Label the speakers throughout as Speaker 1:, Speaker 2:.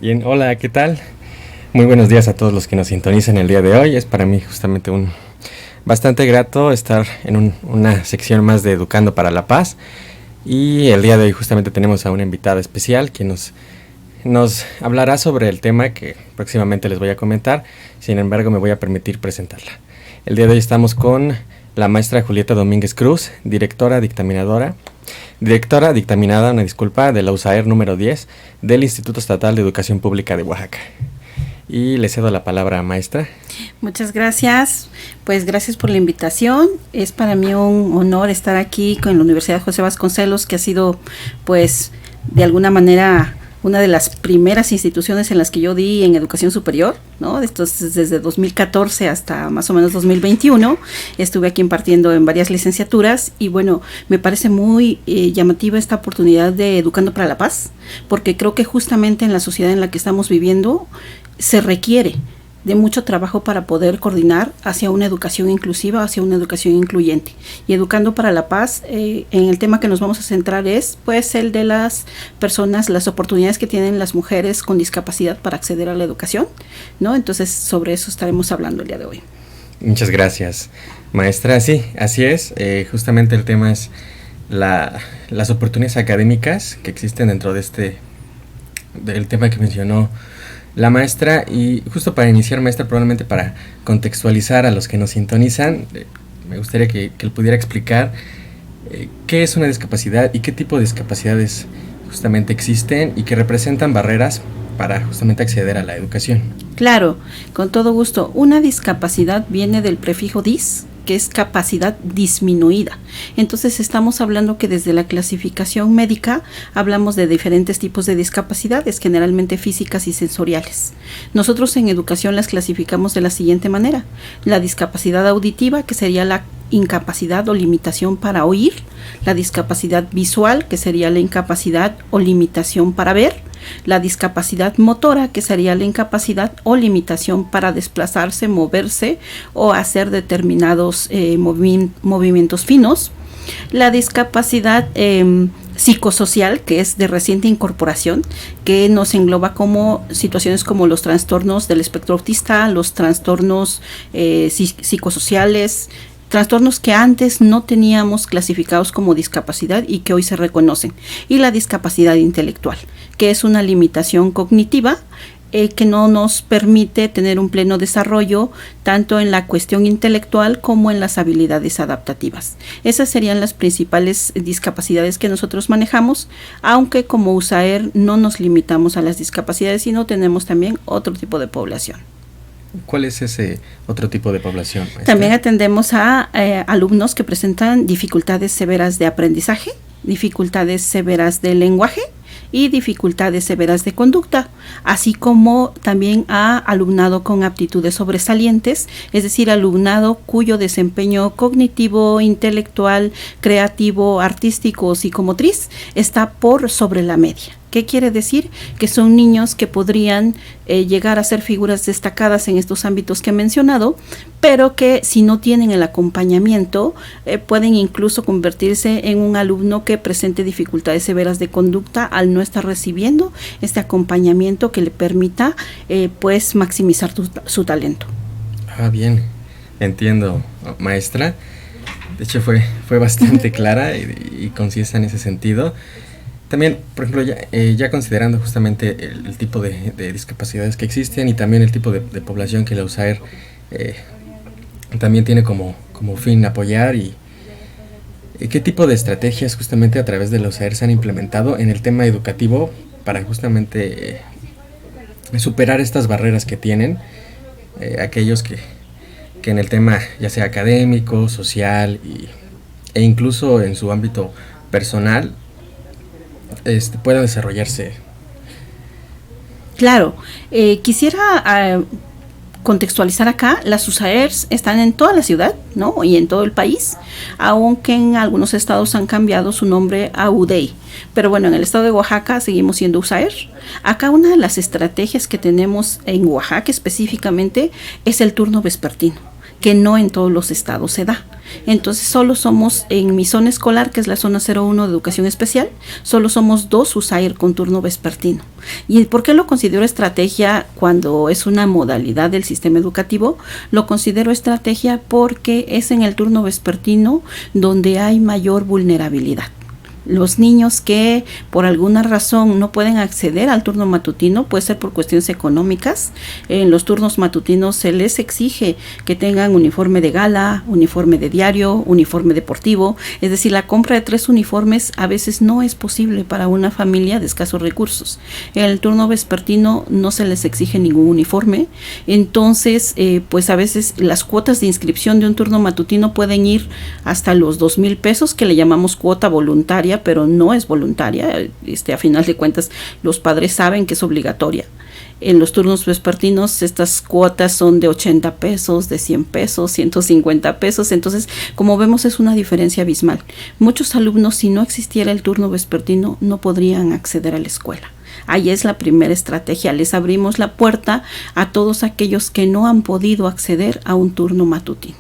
Speaker 1: Bien, hola, ¿qué tal? Muy buenos días a todos los que nos sintonizan el día de hoy. Es para mí justamente un bastante grato estar en una sección más de Educando para la Paz. Y el día de hoy justamente tenemos a una invitada especial que nos hablará sobre el tema que próximamente les voy a comentar. Sin embargo, me voy a permitir presentarla. El día de hoy estamos con la maestra Julieta Domínguez Cruz, directora dictaminada, de la USAER número 10 del Instituto Estatal de Educación Pública de Oaxaca. Y le cedo la palabra, maestra.
Speaker 2: Muchas gracias. Pues gracias por la invitación. Es para mí un honor estar aquí con la Universidad José Vasconcelos, que ha sido, pues, de alguna manera una de las primeras instituciones en las que yo di en educación superior, ¿no? Entonces, desde 2014 hasta más o menos 2021, estuve aquí impartiendo en varias licenciaturas y bueno, me parece muy llamativa esta oportunidad de Educando para la Paz, porque creo que justamente en la sociedad en la que estamos viviendo se requiere de mucho trabajo para poder coordinar hacia una educación inclusiva, hacia una educación incluyente. Y Educando para la Paz, en el tema que nos vamos a centrar es pues el de las personas, las oportunidades que tienen las mujeres con discapacidad para acceder a la educación, ¿no? Entonces sobre eso estaremos hablando el día de hoy.
Speaker 1: Muchas gracias, maestra. Sí, así es. Justamente el tema es las oportunidades académicas que existen dentro del tema que mencionó la maestra. Y justo para iniciar, maestra, probablemente para contextualizar a los que nos sintonizan, me gustaría que él pudiera explicar qué es una discapacidad y qué tipo de discapacidades justamente existen y que representan barreras para justamente acceder a la educación.
Speaker 2: Claro, con todo gusto. Una discapacidad viene del prefijo dis, que es capacidad disminuida. Entonces estamos hablando que desde la clasificación médica hablamos de diferentes tipos de discapacidades, generalmente físicas y sensoriales. Nosotros en educación las clasificamos de la siguiente manera: la discapacidad auditiva, que sería la incapacidad o limitación para oír; la discapacidad visual, que sería la incapacidad o limitación para ver; la discapacidad motora, que sería la incapacidad o limitación para desplazarse, moverse o hacer determinados movimientos finos; la discapacidad psicosocial, que es de reciente incorporación, que nos engloba como situaciones como los trastornos del espectro autista, los trastornos psicosociales, trastornos que antes no teníamos clasificados como discapacidad y que hoy se reconocen; y la discapacidad intelectual, que es una limitación cognitiva que no nos permite tener un pleno desarrollo tanto en la cuestión intelectual como en las habilidades adaptativas. Esas serían las principales discapacidades que nosotros manejamos, aunque como USAER no nos limitamos a las discapacidades, sino tenemos también otro tipo de población.
Speaker 1: ¿Cuál es ese otro tipo de población, maestra?
Speaker 2: También atendemos a alumnos que presentan dificultades severas de aprendizaje, dificultades severas de lenguaje y dificultades severas de conducta, así como también a alumnado con aptitudes sobresalientes, es decir, alumnado cuyo desempeño cognitivo, intelectual, creativo, artístico o psicomotriz está por sobre la media. ¿Qué quiere decir? Que son niños que podrían llegar a ser figuras destacadas en estos ámbitos que he mencionado, pero que si no tienen el acompañamiento pueden incluso convertirse en un alumno que presente dificultades severas de conducta al no estar recibiendo este acompañamiento que le permita pues maximizar su talento.
Speaker 1: Bien, entiendo, maestra. De hecho fue bastante clara y concisa en ese sentido. También, por ejemplo, ya considerando justamente el tipo de discapacidades que existen y también el tipo de población que la USAER también tiene como fin apoyar, y qué tipo de estrategias justamente a través de la USAER se han implementado en el tema educativo para justamente superar estas barreras que tienen aquellos que en el tema ya sea académico, social e incluso en su ámbito personal pueda desarrollarse.
Speaker 2: Claro, quisiera contextualizar acá. Las USAERs están en toda la ciudad, ¿no? Y en todo el país, aunque en algunos estados han cambiado su nombre a UDEI. Pero bueno, en el estado de Oaxaca seguimos siendo USAER. Acá una de las estrategias que tenemos en Oaxaca específicamente es el turno vespertino, que no en todos los estados se da. Entonces solo somos, en mi zona escolar, que es la zona 01 de educación especial, solo somos 2 USAER con turno vespertino. ¿Y por qué lo considero estrategia cuando es una modalidad del sistema educativo? Lo considero estrategia porque es en el turno vespertino donde hay mayor vulnerabilidad. Los niños que por alguna razón no pueden acceder al turno matutino, puede ser por cuestiones económicas. En los turnos matutinos se les exige que tengan uniforme de gala, uniforme de diario, uniforme deportivo. Es decir, la compra de 3 uniformes a veces no es posible para una familia de escasos recursos. En el turno vespertino no se les exige ningún uniforme. Entonces, pues a veces las cuotas de inscripción de un turno matutino pueden ir hasta los 2,000 pesos, que le llamamos cuota voluntaria, pero no es voluntaria. A final de cuentas los padres saben que es obligatoria. En los turnos vespertinos estas cuotas son de 80 pesos, de 100 pesos, 150 pesos. Entonces, como vemos, es una diferencia abismal. Muchos alumnos, si no existiera el turno vespertino, no podrían acceder a la escuela. Ahí es la primera estrategia. Les abrimos la puerta a todos aquellos que no han podido acceder a un turno matutino.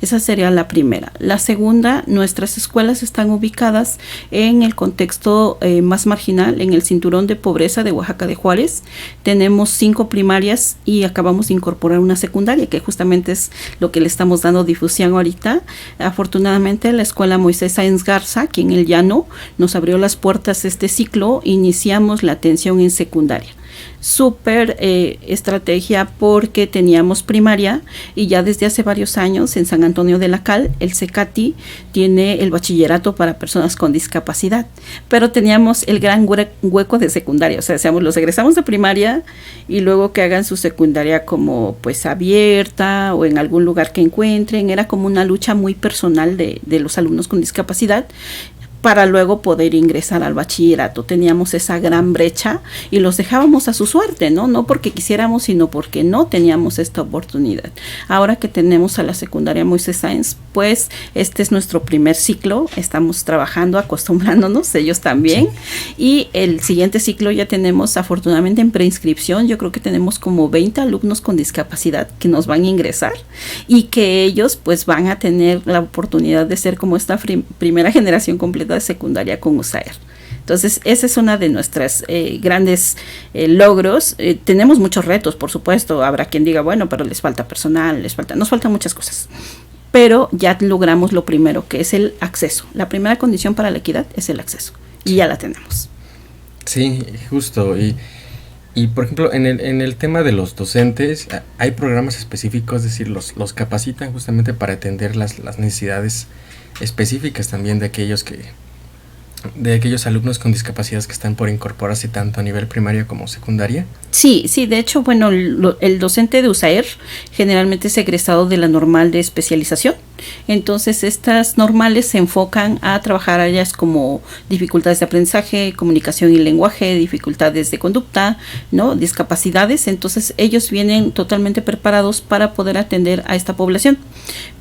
Speaker 2: Esa sería la primera. La segunda, nuestras escuelas están ubicadas en el contexto más marginal, en el cinturón de pobreza de Oaxaca de Juárez. Tenemos 5 primarias y acabamos de incorporar una secundaria, que justamente es lo que le estamos dando difusión ahorita. Afortunadamente, la escuela Moisés Sáenz Garza, aquí en El Llano, nos abrió las puertas este ciclo. Iniciamos la atención en secundaria. Súper estrategia porque teníamos primaria y ya desde hace varios años en San Antonio de la Cal, el CECATI tiene el bachillerato para personas con discapacidad, pero teníamos el gran hueco de secundaria, o sea, los egresamos de primaria y luego que hagan su secundaria como pues abierta o en algún lugar que encuentren. Era como una lucha muy personal de los alumnos con discapacidad para luego poder ingresar al bachillerato. Teníamos esa gran brecha y los dejábamos a su suerte, ¿no? No porque quisiéramos, sino porque no teníamos esta oportunidad. Ahora que tenemos a la secundaria Moisés Sáenz, pues este es nuestro primer ciclo. Estamos trabajando, acostumbrándonos, ellos también. Sí. Y el siguiente ciclo ya tenemos, afortunadamente, en preinscripción. Yo creo que tenemos como 20 alumnos con discapacidad que nos van a ingresar y que ellos pues van a tener la oportunidad de ser como esta primera generación completa de secundaria con USAER. Entonces, esa es una de nuestras grandes logros. Tenemos muchos retos, por supuesto. Habrá quien diga, bueno, pero les falta personal, nos faltan muchas cosas. Pero ya logramos lo primero, que es el acceso. La primera condición para la equidad es el acceso. Y ya la tenemos.
Speaker 1: Sí, justo. Y por ejemplo, en el tema de los docentes, hay programas específicos, es decir, los capacitan justamente para atender las necesidades específicas también de aquellos alumnos con discapacidades que están por incorporarse tanto a nivel primaria como secundaria.
Speaker 2: Sí, de hecho, bueno, el docente de USAER generalmente es egresado de la normal de especialización. Entonces, estas normales se enfocan a trabajar áreas como dificultades de aprendizaje, comunicación y lenguaje, dificultades de conducta, ¿no? Discapacidades. Entonces, ellos vienen totalmente preparados para poder atender a esta población.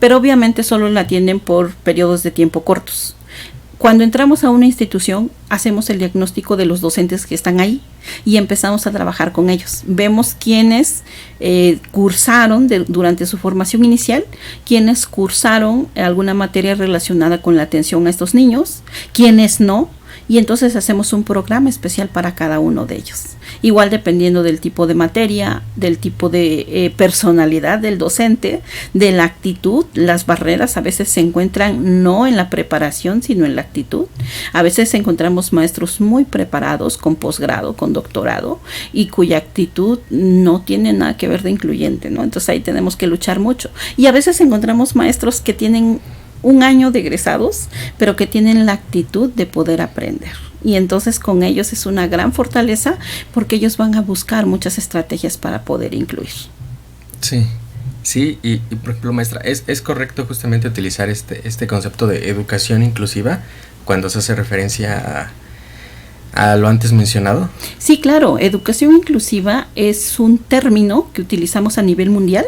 Speaker 2: Pero obviamente solo la atienden por periodos de tiempo cortos. Cuando entramos a una institución, hacemos el diagnóstico de los docentes que están ahí y empezamos a trabajar con ellos. Vemos quiénes cursaron durante su formación inicial, quiénes cursaron alguna materia relacionada con la atención a estos niños, quiénes no, y entonces hacemos un programa especial para cada uno de ellos. Igual dependiendo del tipo de materia, del tipo de personalidad del docente, de la actitud. Las barreras a veces se encuentran no en la preparación, sino en la actitud. A veces encontramos maestros muy preparados, con posgrado, con doctorado, y cuya actitud no tiene nada que ver de incluyente, ¿no? Entonces ahí tenemos que luchar mucho. Y a veces encontramos maestros que tienen 1 año de egresados, pero que tienen la actitud de poder aprender. Y entonces con ellos es una gran fortaleza porque ellos van a buscar muchas estrategias para poder incluir.
Speaker 1: Sí, y por ejemplo, maestra, ¿es correcto justamente utilizar este concepto de educación inclusiva cuando se hace referencia a lo antes mencionado?
Speaker 2: Sí, claro, educación inclusiva es un término que utilizamos a nivel mundial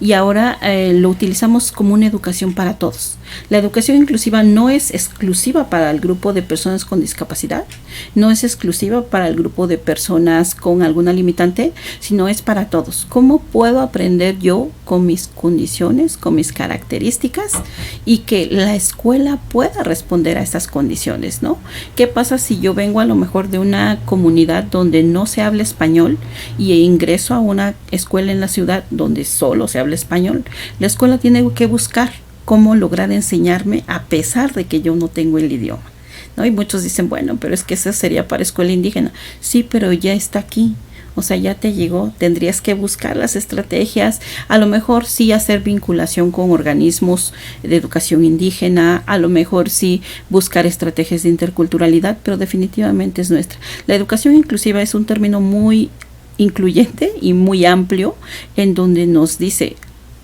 Speaker 2: y ahora lo utilizamos como una educación para todos. La educación inclusiva no es exclusiva para el grupo de personas con discapacidad, no es exclusiva para el grupo de personas con alguna limitante, sino es para todos. ¿Cómo puedo aprender yo con mis condiciones, con mis características, y que la escuela pueda responder a estas condiciones, ¿no? ¿Qué pasa si yo vengo a lo mejor de una comunidad donde no se habla español y ingreso a una escuela en la ciudad donde solo se habla español? La escuela tiene que buscar cómo lograr enseñarme a pesar de que yo no tengo el idioma, ¿no? Y muchos dicen, bueno, pero es que eso sería para escuela indígena. Sí, pero ya está aquí. O sea, ya te llegó, tendrías que buscar las estrategias, a lo mejor sí hacer vinculación con organismos de educación indígena, a lo mejor sí buscar estrategias de interculturalidad, pero definitivamente es nuestra. La educación inclusiva es un término muy incluyente y muy amplio, en donde nos dice,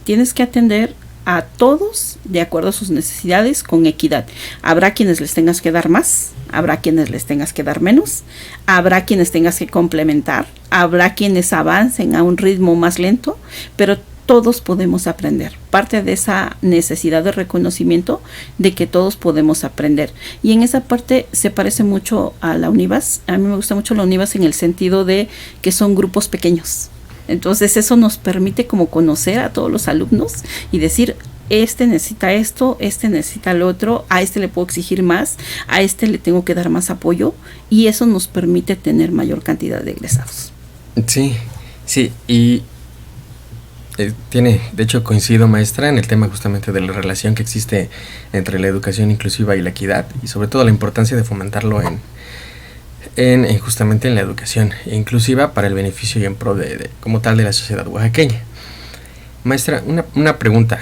Speaker 2: tienes que atender a todos de acuerdo a sus necesidades con equidad. Habrá quienes les tengas que dar más, habrá quienes les tengas que dar menos, habrá quienes tengas que complementar, habrá quienes avancen a un ritmo más lento, pero todos podemos aprender. Parte de esa necesidad de reconocimiento de que todos podemos aprender. Y en esa parte se parece mucho a la UNIVAS. A mí me gusta mucho la UNIVAS en el sentido de que son grupos pequeños. Entonces eso nos permite como conocer a todos los alumnos y decir, este necesita esto, este necesita lo otro, a este le puedo exigir más, a este le tengo que dar más apoyo, y eso nos permite tener mayor cantidad de egresados.
Speaker 1: Sí, y de hecho coincido, maestra, en el tema justamente de la relación que existe entre la educación inclusiva y la equidad, y sobre todo la importancia de fomentarlo justamente en la educación inclusiva para el beneficio y en pro de como tal de la sociedad oaxaqueña. Maestra, una pregunta.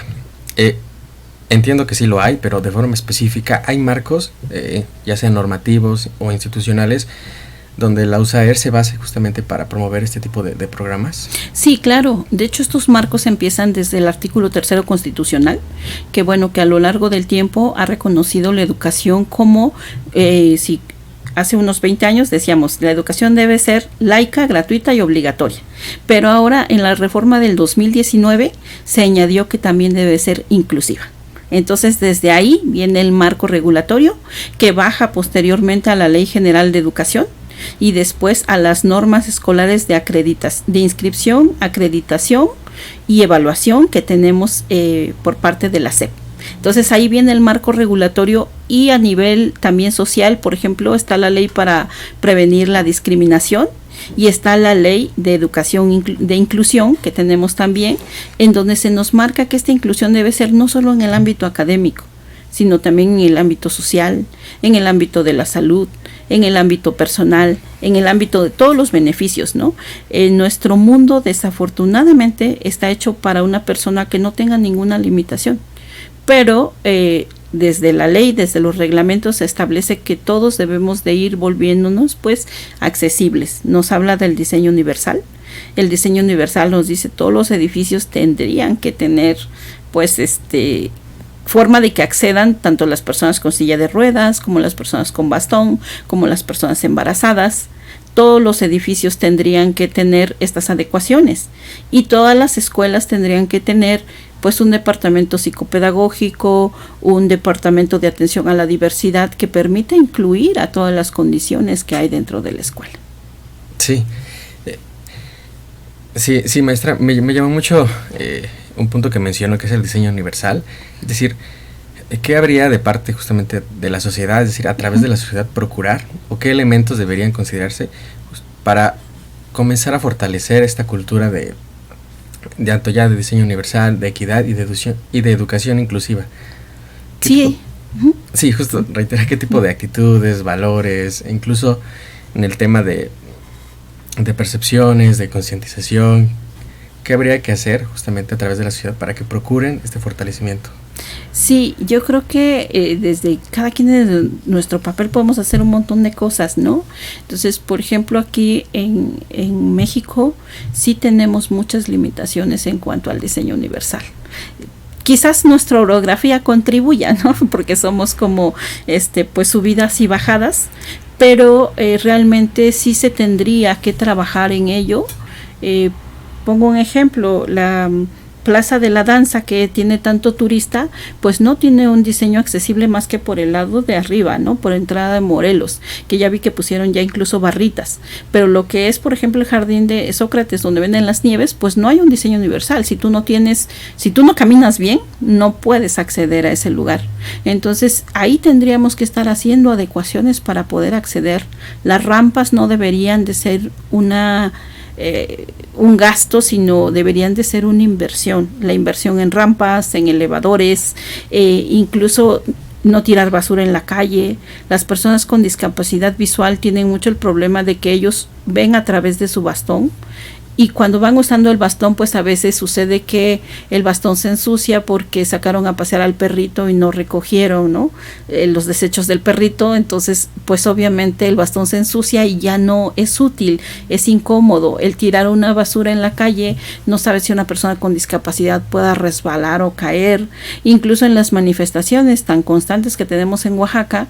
Speaker 1: Entiendo que sí lo hay, pero de forma específica, ¿hay marcos, ya sean normativos o institucionales, donde la USAER se base justamente para promover este tipo de programas?
Speaker 2: Sí, claro. De hecho, estos marcos empiezan desde el artículo 3 constitucional, que bueno, que a lo largo del tiempo ha reconocido la educación como, si hace unos 20 años decíamos, la educación debe ser laica, gratuita y obligatoria. Pero ahora en la reforma del 2019 se añadió que también debe ser inclusiva. Entonces desde ahí viene el marco regulatorio que baja posteriormente a la Ley General de Educación y después a las normas escolares de inscripción, acreditación y evaluación que tenemos por parte de la SEP. Entonces ahí viene el marco regulatorio, y a nivel también social, por ejemplo, está la ley para prevenir la discriminación y está la ley de educación de inclusión que tenemos también, en donde se nos marca que esta inclusión debe ser no solo en el ámbito académico, sino también en el ámbito social, en el ámbito de la salud, en el ámbito personal, en el ámbito de todos los beneficios, ¿no? Nuestro mundo desafortunadamente está hecho para una persona que no tenga ninguna limitación. Pero desde la ley, desde los reglamentos, se establece que todos debemos de ir volviéndonos pues accesibles. Nos habla del diseño universal. El diseño universal nos dice todos los edificios tendrían que tener pues forma de que accedan tanto las personas con silla de ruedas, como las personas con bastón, como las personas embarazadas. Todos los edificios tendrían que tener estas adecuaciones, y todas las escuelas tendrían que tener pues un departamento psicopedagógico, un departamento de atención a la diversidad que permita incluir a todas las condiciones que hay dentro de la escuela.
Speaker 1: Sí, maestra, me llamó mucho un punto que mencionó, que es el diseño universal. Es decir, ¿qué habría de parte justamente de la sociedad? Es decir, a través de la sociedad procurar, o qué elementos deberían considerarse para comenzar a fortalecer esta cultura de diseño universal, de equidad y de educación inclusiva.
Speaker 2: Sí.
Speaker 1: Sí, justo, reiterar qué tipo de actitudes, valores, incluso en el tema de percepciones, de concientización, qué habría que hacer justamente a través de la sociedad para que procuren este fortalecimiento.
Speaker 2: Sí, yo creo que desde cada quien de nuestro papel podemos hacer un montón de cosas, ¿no? Entonces, por ejemplo, aquí en México sí tenemos muchas limitaciones en cuanto al diseño universal. Quizás nuestra orografía contribuya, ¿no? Porque somos como pues subidas y bajadas, pero realmente sí se tendría que trabajar en ello. Pongo un ejemplo, Plaza de la Danza, que tiene tanto turista, pues no tiene un diseño accesible más que por el lado de arriba, ¿no? Por entrada de Morelos, que ya vi que pusieron ya incluso barritas. Pero lo que es, por ejemplo, el jardín de Sócrates, donde venden las nieves, pues no hay un diseño universal. Si tú no caminas bien, no puedes acceder a ese lugar. Entonces, ahí tendríamos que estar haciendo adecuaciones para poder acceder. Las rampas no deberían de ser un gasto, sino deberían de ser una inversión. La inversión en rampas, en elevadores, incluso no tirar basura en la calle. Las personas con discapacidad visual tienen mucho el problema de que ellos ven a través de su bastón, y cuando van usando el bastón, pues a veces sucede que el bastón se ensucia porque sacaron a pasear al perrito y no recogieron, ¿no? Los desechos del perrito. Entonces, pues obviamente el bastón se ensucia y ya no es útil, es incómodo. El tirar una basura en la calle, no sabes si una persona con discapacidad pueda resbalar o caer. Incluso en las manifestaciones tan constantes que tenemos en Oaxaca,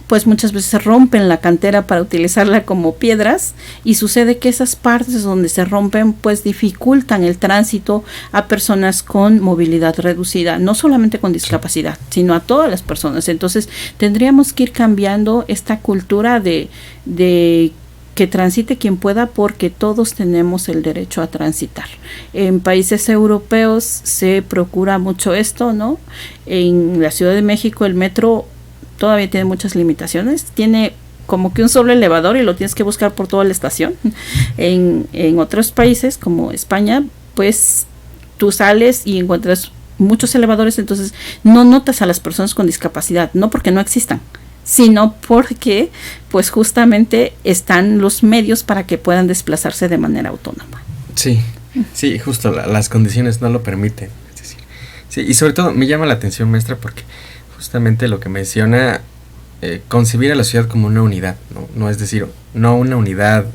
Speaker 2: pues muchas veces se rompen la cantera para utilizarla como piedras, y sucede que esas partes donde se rompen pues dificultan el tránsito a personas con movilidad reducida, no solamente con discapacidad, sino a todas las personas. Entonces tendríamos que ir cambiando esta cultura de que transite quien pueda, porque todos tenemos el derecho a transitar. En países europeos se procura mucho esto, ¿no? En la Ciudad de México el metro todavía tiene muchas limitaciones, tiene como que un solo elevador y lo tienes que buscar por toda la estación. En otros países como España, pues tú sales y encuentras muchos elevadores, entonces no notas a las personas con discapacidad, no porque no existan, sino porque pues justamente están los medios para que puedan desplazarse de manera autónoma.
Speaker 1: Sí, justo las condiciones no lo permiten. Es decir, sí, y sobre todo me llama la atención, maestra, porque justamente lo que menciona, concebir a la ciudad como una unidad, no es decir, no una unidad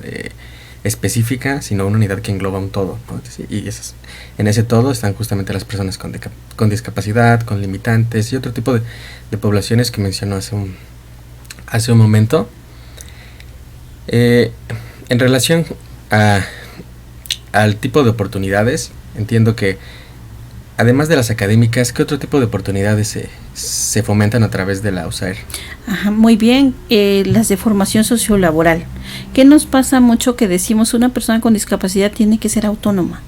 Speaker 1: específica, sino una unidad que engloba un todo, ¿no? Y en ese todo están justamente las personas con discapacidad, con limitantes y otro tipo de poblaciones que mencionó hace un momento. En relación al tipo de oportunidades, entiendo que además de las académicas, ¿qué otro tipo de oportunidades se fomentan a través de la USAER?
Speaker 2: Ajá, muy bien, las de formación sociolaboral. ¿Qué nos pasa mucho que decimos una persona con discapacidad tiene que ser autónoma?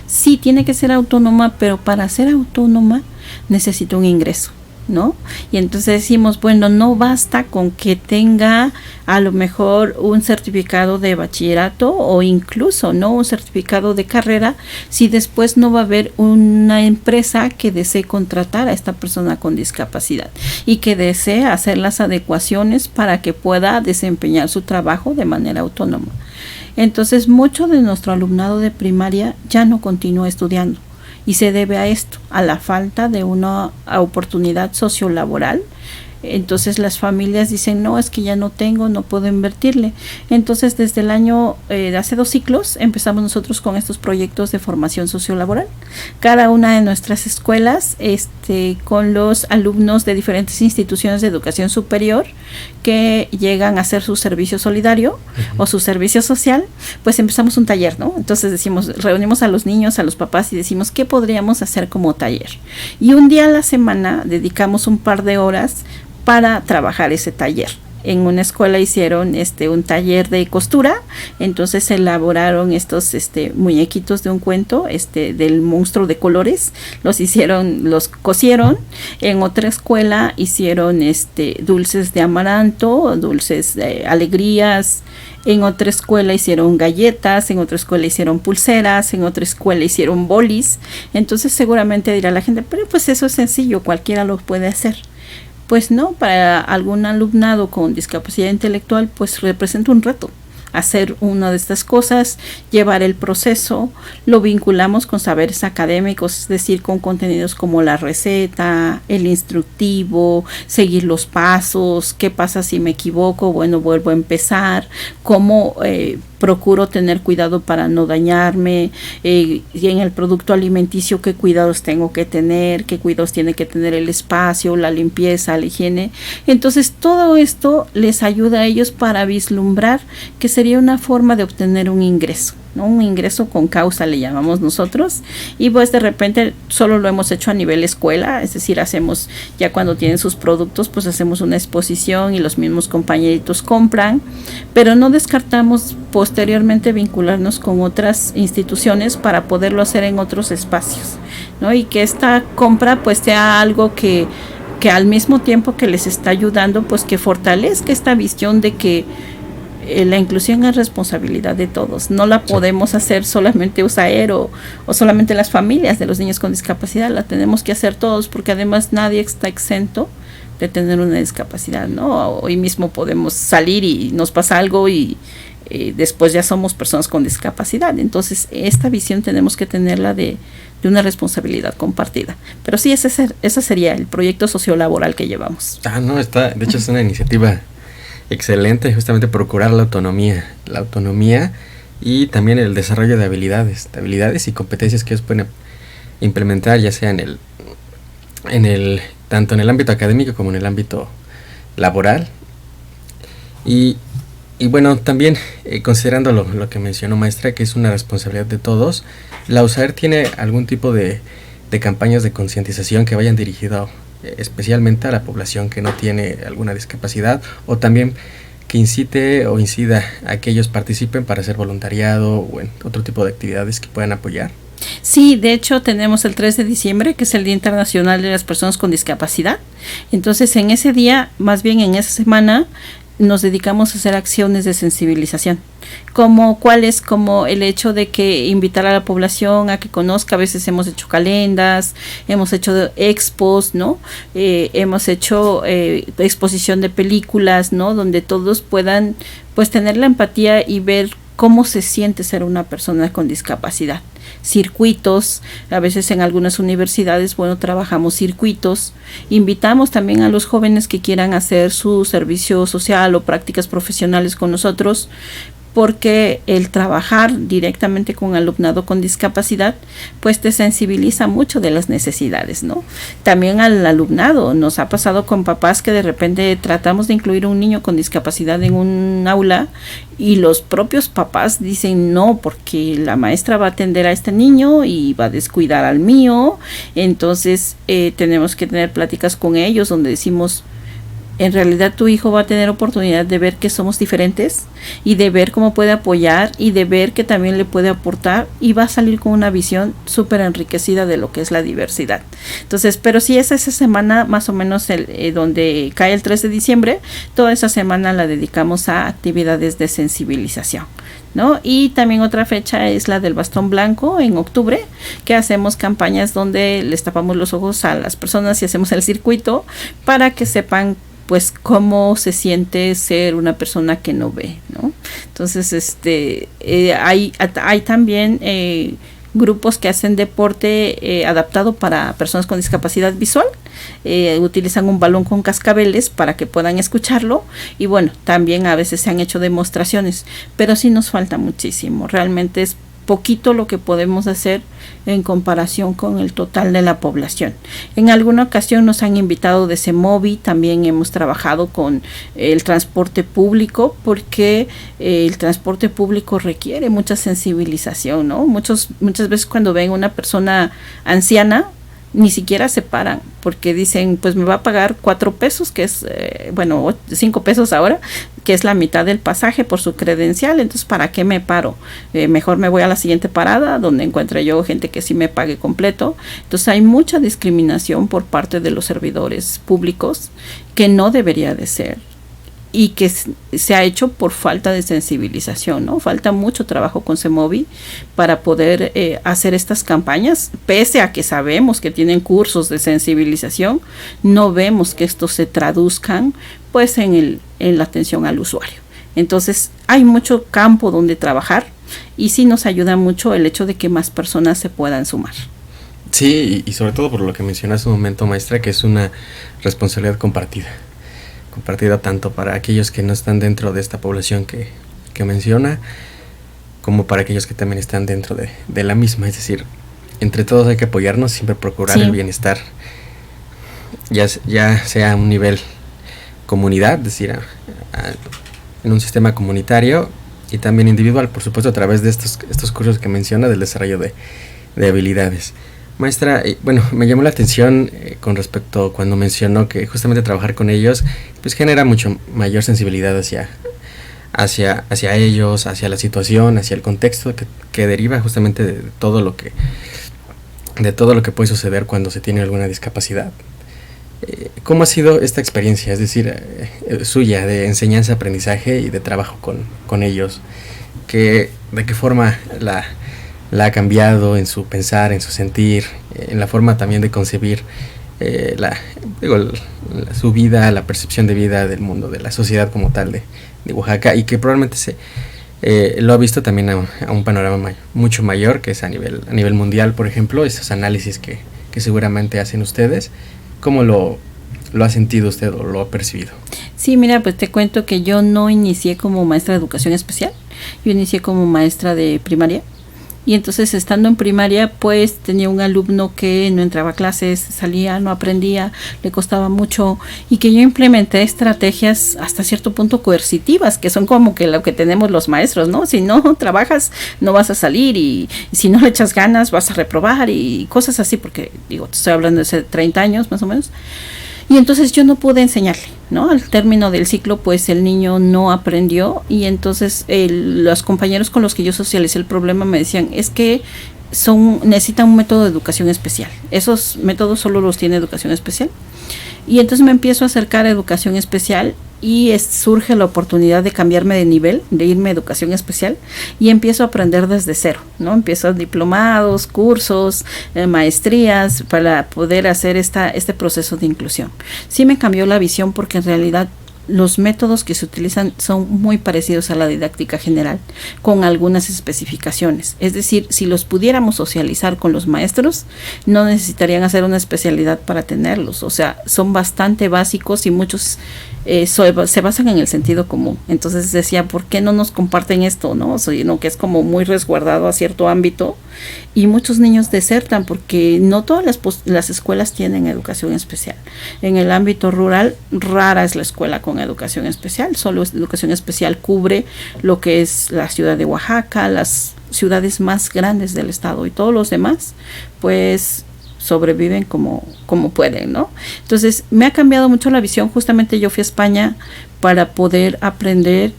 Speaker 2: Sí, tiene que ser autónoma, pero para ser autónoma necesita un ingreso, ¿no? Y entonces decimos, bueno, no basta con que tenga a lo mejor un certificado de bachillerato o incluso no un certificado de carrera, si después no va a haber una empresa que desee contratar a esta persona con discapacidad y que desee hacer las adecuaciones para que pueda desempeñar su trabajo de manera autónoma. Entonces, mucho de nuestro alumnado de primaria ya no continúa estudiando. Y se debe a esto, a la falta de una oportunidad sociolaboral. Entonces las familias dicen, no, es que ya no tengo, no puedo invertirle. Entonces desde el año, hace 2 ciclos, empezamos nosotros con estos proyectos de formación sociolaboral. Cada una de nuestras escuelas, con los alumnos de diferentes instituciones de educación superior que llegan a hacer su servicio solidario o su servicio social, pues empezamos un taller, ¿no? Entonces reunimos a los niños, a los papás y decimos, ¿qué podríamos hacer como taller? Y un día a la semana dedicamos un par de horas para trabajar ese taller. En una escuela hicieron un taller de costura, entonces elaboraron estos muñequitos de un cuento, del monstruo de colores, los cosieron. En otra escuela hicieron dulces de amaranto, dulces de alegrías. En otra escuela hicieron galletas, en otra escuela hicieron pulseras, en otra escuela hicieron bolis. Entonces seguramente dirá la gente, pero pues eso es sencillo, cualquiera lo puede hacer. Pues no, para algún alumnado con discapacidad intelectual, pues representa un reto hacer una de estas cosas, llevar el proceso, lo vinculamos con saberes académicos, es decir, con contenidos como la receta, el instructivo, seguir los pasos, qué pasa si me equivoco, bueno, vuelvo a empezar, cómo procuro tener cuidado para no dañarme, y en el producto alimenticio qué cuidados tengo que tener, qué cuidados tiene que tener el espacio, la limpieza, la higiene. Entonces todo esto les ayuda a ellos para vislumbrar que sería una forma de obtener un ingreso. ¿no? Un ingreso con causa le llamamos nosotros, y pues de repente solo lo hemos hecho a nivel escuela, es decir, hacemos ya cuando tienen sus productos, pues hacemos una exposición y los mismos compañeritos compran, pero no descartamos posteriormente vincularnos con otras instituciones para poderlo hacer en otros espacios, ¿no? Y que esta compra pues sea algo que al mismo tiempo que les está ayudando, pues que fortalezca esta visión de que la inclusión es responsabilidad de todos. No la podemos hacer solamente USAER o solamente las familias de los niños con discapacidad. La tenemos que hacer todos, porque además nadie está exento de tener una discapacidad, ¿no? Hoy mismo podemos salir y nos pasa algo y después ya somos personas con discapacidad. Entonces esta visión tenemos que tenerla de una responsabilidad compartida. Pero sí, ese sería el proyecto sociolaboral que llevamos.
Speaker 1: No, de hecho es una iniciativa excelente, justamente procurar la autonomía y también el desarrollo de habilidades y competencias que ellos pueden implementar, ya sea tanto en el ámbito académico como en el ámbito laboral. Y bueno, también considerando lo que mencionó maestra, que es una responsabilidad de todos, la USAER tiene algún tipo de campañas de concientización que vayan dirigido especialmente a la población que no tiene alguna discapacidad, o también que incite o incida a que ellos participen para hacer voluntariado o en otro tipo de actividades que puedan apoyar.
Speaker 2: Sí, de hecho tenemos el 3 de diciembre, que es el Día Internacional de las Personas con Discapacidad. Entonces en ese día, más bien en esa semana, nos dedicamos a hacer acciones de sensibilización, cuáles, como el hecho de que invitar a la población a que conozca. A veces hemos hecho calendas, hemos hecho expos, ¿no? Hemos hecho exposición de películas, ¿no? Donde todos puedan pues tener la empatía y ver cómo se siente ser una persona con discapacidad. Circuitos, a veces en algunas universidades, trabajamos circuitos. Invitamos también a los jóvenes que quieran hacer su servicio social o prácticas profesionales con nosotros, porque el trabajar directamente con alumnado con discapacidad pues te sensibiliza mucho de las necesidades, ¿no? También al alumnado nos ha pasado con papás que de repente tratamos de incluir a un niño con discapacidad en un aula y los propios papás dicen no, porque la maestra va a atender a este niño y va a descuidar al mío. Entonces tenemos que tener pláticas con ellos donde decimos, en realidad tu hijo va a tener oportunidad de ver que somos diferentes y de ver cómo puede apoyar y de ver que también le puede aportar, y va a salir con una visión súper enriquecida de lo que es la diversidad. Entonces, pero sí, esa semana más o menos donde cae el 3 de diciembre, toda esa semana la dedicamos a actividades de sensibilización, ¿no? Y también otra fecha es la del bastón blanco en octubre, que hacemos campañas donde les tapamos los ojos a las personas y hacemos el circuito para que sepan pues cómo se siente ser una persona que no ve, ¿no? Entonces hay también grupos que hacen deporte adaptado para personas con discapacidad visual. Utilizan un balón con cascabeles para que puedan escucharlo, y también a veces se han hecho demostraciones, pero sí nos falta muchísimo. Realmente es poquito lo que podemos hacer en comparación con el total de la población. En alguna ocasión nos han invitado de CEMOVI, también hemos trabajado con el transporte público, porque el transporte público requiere mucha sensibilización, ¿no? Muchas veces cuando ven una persona anciana, ni siquiera se paran, porque dicen, pues me va a pagar 4 pesos, que es, 5 pesos ahora, que es la mitad del pasaje por su credencial. Entonces, ¿para qué me paro? Mejor me voy a la siguiente parada, donde encuentre yo gente que sí me pague completo. Entonces, hay mucha discriminación por parte de los servidores públicos, que no debería de ser, y que se ha hecho por falta de sensibilización, ¿no? Falta mucho trabajo con CEMOVI para poder hacer estas campañas, pese a que sabemos que tienen cursos de sensibilización. No vemos que estos se traduzcan pues en la atención al usuario. Entonces hay mucho campo donde trabajar, y sí nos ayuda mucho el hecho de que más personas se puedan sumar.
Speaker 1: Sí, y sobre todo por lo que mencionaste un momento, maestra, que es una responsabilidad compartida tanto para aquellos que no están dentro de esta población que menciona, como para aquellos que también están dentro de la misma. Es decir, entre todos hay que apoyarnos, siempre procurar el bienestar, ya sea a un nivel comunidad, es decir, en un sistema comunitario, y también individual, por supuesto, a través de estos cursos que menciona del desarrollo de habilidades. Maestra, bueno, me llamó la atención con respecto cuando mencionó que justamente trabajar con ellos pues genera mucho mayor sensibilidad hacia ellos, hacia la situación, hacia el contexto que deriva justamente de todo lo que puede suceder cuando se tiene alguna discapacidad. ¿Cómo ha sido esta experiencia, es decir, suya, de enseñanza, aprendizaje y de trabajo con ellos? ¿De qué forma la ha cambiado en su pensar, en su sentir, en la forma también de concebir su vida, la percepción de vida del mundo, de la sociedad como tal de Oaxaca, y que probablemente lo ha visto también a un panorama mucho mayor, que es a nivel mundial, por ejemplo, esos análisis que seguramente hacen ustedes? ¿Cómo lo ha sentido usted o lo ha percibido?
Speaker 2: Sí, mira, pues te cuento que yo no inicié como maestra de educación especial, yo inicié como maestra de primaria. Y entonces, estando en primaria, pues tenía un alumno que no entraba a clases, salía, no aprendía, le costaba mucho, y que yo implementé estrategias hasta cierto punto coercitivas, que son como que lo que tenemos los maestros, ¿no? Si no trabajas, no vas a salir, y si no le echas ganas, vas a reprobar, y cosas así, porque, te estoy hablando de hace 30 años más o menos. Y entonces yo no pude enseñarle, ¿no? Al término del ciclo, pues el niño no aprendió, y entonces los compañeros con los que yo socialicé el problema me decían, es que necesitan un método de educación especial. Esos métodos solo los tiene educación especial. Y entonces me empiezo a acercar a educación especial, y surge la oportunidad de cambiarme de nivel, de irme a educación especial, y empiezo a aprender desde cero, ¿no? Empiezo diplomados, cursos, maestrías, para poder hacer este proceso de inclusión. Sí me cambió la visión, porque en realidad los métodos que se utilizan son muy parecidos a la didáctica general, con algunas especificaciones. Es decir, si los pudiéramos socializar con los maestros, no necesitarían hacer una especialidad para tenerlos. O sea, son bastante básicos, y muchos se basan en el sentido común. Entonces decía, ¿por qué no nos comparten esto, no? Que es como muy resguardado a cierto ámbito, y muchos niños desertan porque no todas las escuelas tienen educación especial. En el ámbito rural, rara es la escuela con educación especial. Solo educación especial cubre lo que es la ciudad de Oaxaca, las ciudades más grandes del estado, y todos los demás, pues sobreviven como pueden, ¿no? Entonces, me ha cambiado mucho la visión. Justamente yo fui a España para poder aprender.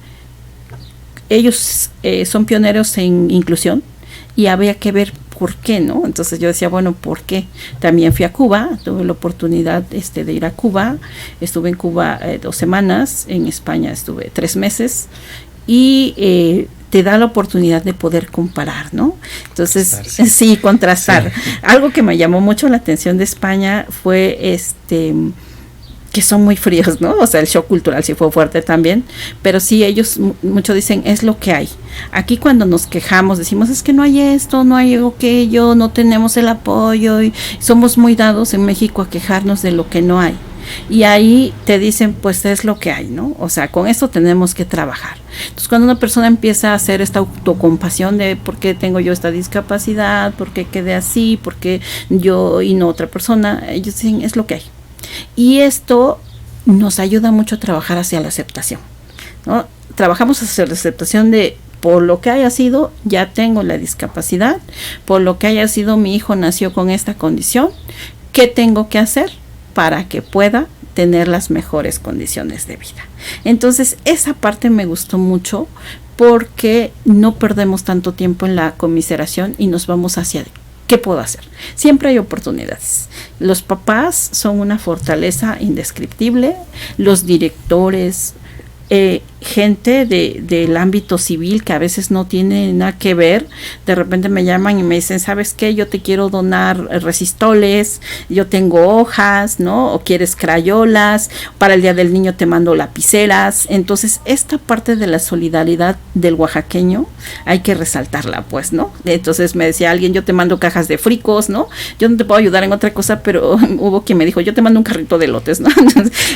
Speaker 2: Ellos son pioneros en inclusión, y había que ver por qué, ¿no? Entonces yo decía, bueno, ¿por qué? También fui a Cuba, tuve la oportunidad de ir a Cuba. Estuve en Cuba 2 semanas, en España estuve 3 meses, y te da la oportunidad de poder comparar, ¿no? Entonces, sí, contrastar. Sí. Algo que me llamó mucho la atención de España fue que son muy fríos, ¿no? O sea, el shock cultural sí fue fuerte también, pero sí, ellos mucho dicen, es lo que hay. Aquí cuando nos quejamos, decimos, es que no hay esto, no hay aquello, no tenemos el apoyo, y somos muy dados en México a quejarnos de lo que no hay. Y ahí te dicen, pues es lo que hay, ¿no? O sea, con esto tenemos que trabajar. Entonces, cuando una persona empieza a hacer esta autocompasión de por qué tengo yo esta discapacidad, por qué quedé así, por qué yo y no otra persona, ellos dicen, es lo que hay. Y esto nos ayuda mucho a trabajar hacia la aceptación, ¿no? Trabajamos hacia la aceptación de, por lo que haya sido, ya tengo la discapacidad, por lo que haya sido, mi hijo nació con esta condición, ¿qué tengo que hacer para que pueda tener las mejores condiciones de vida? Entonces, esa parte me gustó mucho, porque no perdemos tanto tiempo en la conmiseración y nos vamos hacia ¿qué puedo hacer? Siempre hay oportunidades. Los papás son una fortaleza indescriptible, los directores, gente del ámbito civil que a veces no tiene nada que ver, de repente me llaman y me dicen, ¿sabes qué? Yo te quiero donar resistoles, yo tengo hojas, ¿no? O quieres crayolas, para el Día del Niño te mando lapiceras. Entonces, esta parte de la solidaridad del oaxaqueño hay que resaltarla, pues, ¿no? Entonces me decía alguien, yo te mando cajas de fricos, ¿no? Yo no te puedo ayudar en otra cosa, pero hubo quien me dijo, yo te mando un carrito de elotes, ¿no?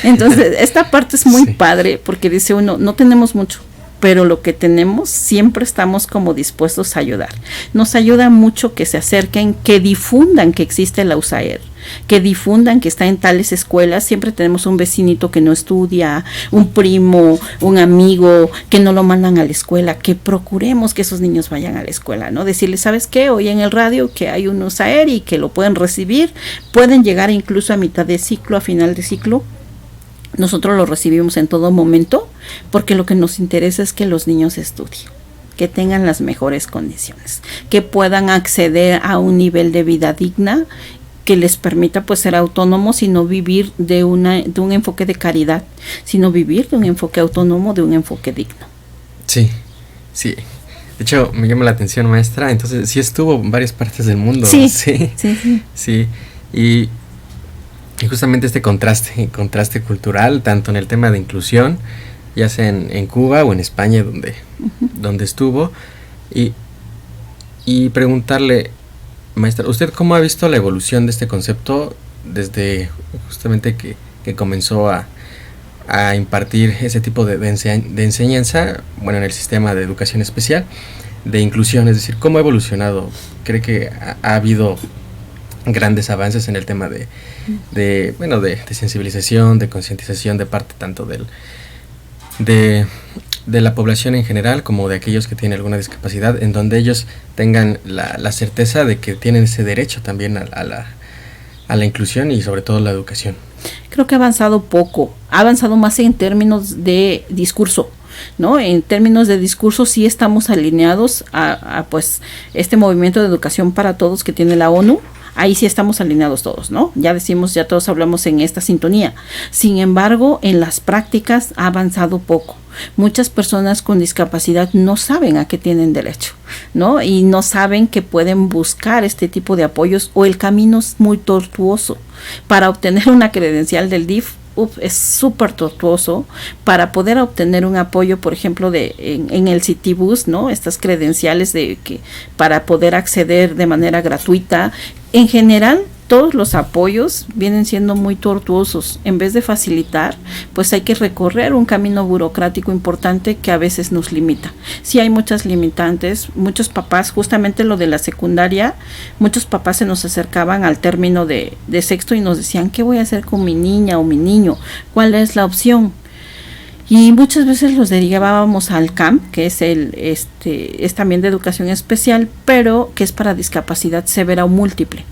Speaker 2: Entonces esta parte es muy padre, porque dice uno, no tenemos mucho, pero lo que tenemos siempre estamos como dispuestos a ayudar. Nos ayuda mucho que se acerquen, que difundan que existe la USAER, que difundan que está en tales escuelas. Siempre tenemos un vecinito que no estudia, un primo, un amigo que no lo mandan a la escuela, que procuremos que esos niños vayan a la escuela, ¿no? Decirles, ¿sabes qué? Hoy en el radio que hay un USAER y que lo pueden recibir, pueden llegar incluso a mitad de ciclo, a final de ciclo. Nosotros lo recibimos en todo momento, porque lo que nos interesa es que los niños estudien, que tengan las mejores condiciones, que puedan acceder a un nivel de vida digna que les permita pues ser autónomos y no vivir de un enfoque de caridad, sino vivir de un enfoque autónomo, de un enfoque digno.
Speaker 1: Sí, sí. De hecho, me llama la atención, maestra, entonces sí estuvo en varias partes del mundo.
Speaker 2: Sí,
Speaker 1: sí,
Speaker 2: sí, sí.
Speaker 1: Sí. Y justamente este contraste cultural, tanto en el tema de inclusión, ya sea en Cuba o en España, donde estuvo, y preguntarle, maestra, ¿usted cómo ha visto la evolución de este concepto desde justamente que comenzó a impartir ese tipo de enseñanza, bueno, en el sistema de educación especial, de inclusión? Es decir, ¿cómo ha evolucionado? ¿Cree que ha habido grandes avances en el tema de sensibilización, de concientización de parte tanto de la población en general como de aquellos que tienen alguna discapacidad, en donde ellos tengan la certeza de que tienen ese derecho también a la inclusión y sobre todo la educación?
Speaker 2: Creo que ha avanzado poco, ha avanzado más en términos de discurso, ¿no? En términos de discurso sí estamos alineados a pues este movimiento de educación para todos que tiene la ONU. Ahí sí estamos alineados todos, ¿no? Ya decimos, ya todos hablamos en esta sintonía. Sin embargo, en las prácticas ha avanzado poco. Muchas personas con discapacidad no saben a qué tienen derecho, ¿no? Y no saben que pueden buscar este tipo de apoyos, o el camino es muy tortuoso. Para obtener una credencial del DIF, es súper tortuoso. Para poder obtener un apoyo, por ejemplo, en el Citibus, ¿no? Estas credenciales para poder acceder de manera gratuita. En general, todos los apoyos vienen siendo muy tortuosos. En vez de facilitar, pues hay que recorrer un camino burocrático importante que a veces nos limita. Sí hay muchas limitantes, muchos papás, justamente lo de la secundaria, muchos papás se nos acercaban al término de sexto y nos decían, ¿qué voy a hacer con mi niña o mi niño? ¿Cuál es la opción? Y muchas veces los derivábamos al CAMP, que es también de educación especial, pero que es para discapacidad severa o múltiple.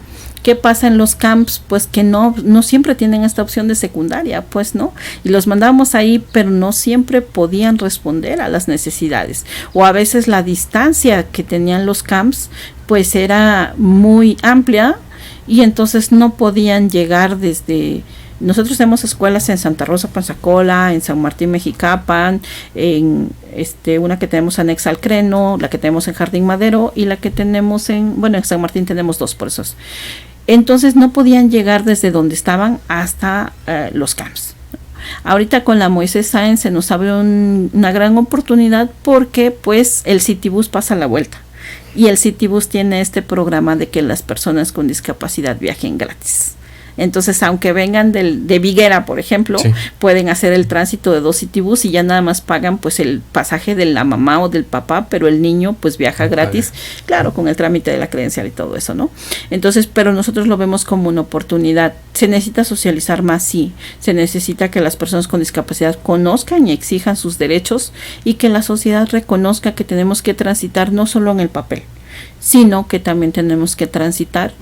Speaker 2: ¿Qué pasa en los camps? Pues que no siempre tienen esta opción de secundaria, pues, ¿no? Y los mandábamos ahí, pero no siempre podían responder a las necesidades. O a veces la distancia que tenían los camps, pues era muy amplia y entonces no podían llegar desde... Nosotros tenemos escuelas en Santa Rosa, Panzacola, en San Martín, Mexicapan, en una que tenemos anexa al Creno, la que tenemos en Jardín Madero y la que tenemos en San Martín tenemos dos, por eso. Entonces no podían llegar desde donde estaban hasta los camps. Ahorita con la Moisés Sáenz se nos abre una gran oportunidad porque pues el Citibus pasa la vuelta. Y el Citibus tiene este programa de que las personas con discapacidad viajen gratis. Entonces, aunque vengan de Viguera, por ejemplo, sí, pueden hacer el tránsito de 2 Citibus y ya nada más pagan pues el pasaje de la mamá o del papá, pero el niño pues viaja gratis, claro, con el trámite de la credencial y todo eso, ¿no? Entonces, pero nosotros lo vemos como una oportunidad. ¿Se necesita socializar más? Sí. Se necesita que las personas con discapacidad conozcan y exijan sus derechos y que la sociedad reconozca que tenemos que transitar no solo en el papel, sino que también tenemos que transitar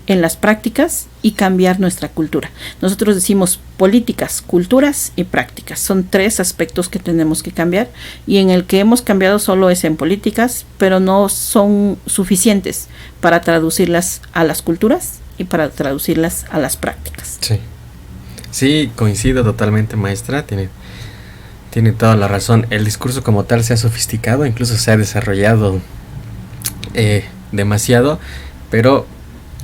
Speaker 2: en las prácticas y cambiar nuestra cultura. Nosotros decimos políticas, culturas y prácticas. Son 3 aspectos que tenemos que cambiar y en el que hemos cambiado solo es en políticas, pero no son suficientes para traducirlas a las culturas y para traducirlas a las prácticas.
Speaker 1: Sí, sí, coincido totalmente, maestra. Tiene toda la razón. El discurso como tal se ha sofisticado, incluso se ha desarrollado demasiado, pero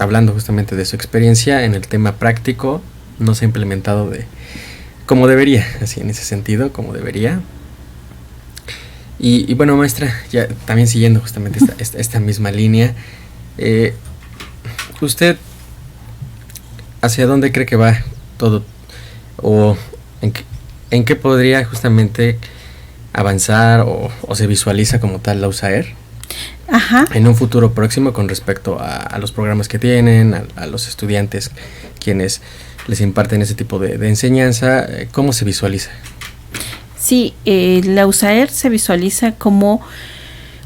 Speaker 1: hablando justamente de su experiencia en el tema práctico, no se ha implementado como debería, así en ese sentido, como debería. Y bueno, maestra, ya también siguiendo justamente esta misma línea, ¿usted hacia dónde cree que va todo? ¿O en qué podría justamente avanzar o se visualiza como tal la USAER
Speaker 2: Ajá.
Speaker 1: en un futuro próximo con respecto a los programas que tienen, a los estudiantes quienes les imparten ese tipo de enseñanza? ¿Cómo se visualiza?
Speaker 2: Sí, la USAER se visualiza como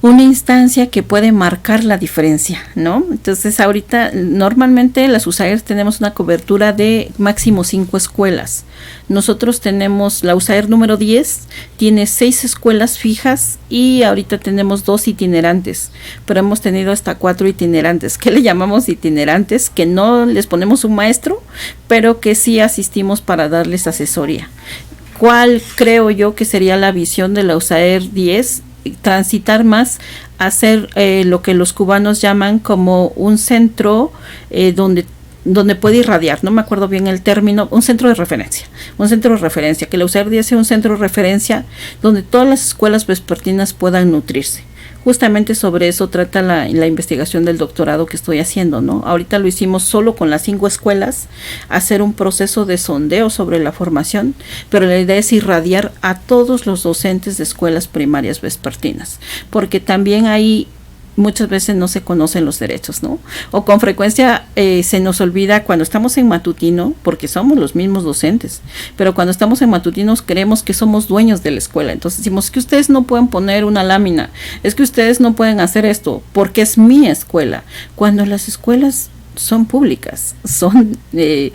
Speaker 2: una instancia que puede marcar la diferencia, ¿no? Entonces ahorita normalmente las USAER tenemos una cobertura de máximo 5 escuelas. Nosotros tenemos la USAER número 10, tiene 6 escuelas fijas y ahorita tenemos 2 itinerantes, pero hemos tenido hasta 4 itinerantes. ¿Qué le llamamos itinerantes? Que no les ponemos un maestro, pero que sí asistimos para darles asesoría. ¿Cuál creo yo que sería la visión de la USAER 10? Transitar más a hacer lo que los cubanos llaman como un centro donde puede irradiar, no me acuerdo bien el término, un centro de referencia, que la USAER 10 sea un centro de referencia donde todas las escuelas vespertinas puedan nutrirse. Justamente sobre eso trata la investigación del doctorado que estoy haciendo, ¿no? Ahorita lo hicimos solo con las 5 escuelas, hacer un proceso de sondeo sobre la formación, pero la idea es irradiar a todos los docentes de escuelas primarias vespertinas, porque también hay muchas veces no se conocen los derechos, ¿no? O con frecuencia se nos olvida cuando estamos en matutino, porque somos los mismos docentes, pero cuando estamos en matutinos creemos que somos dueños de la escuela. Entonces decimos que ustedes no pueden poner una lámina, es que ustedes no pueden hacer esto, porque es mi escuela. Cuando las escuelas son públicas, son de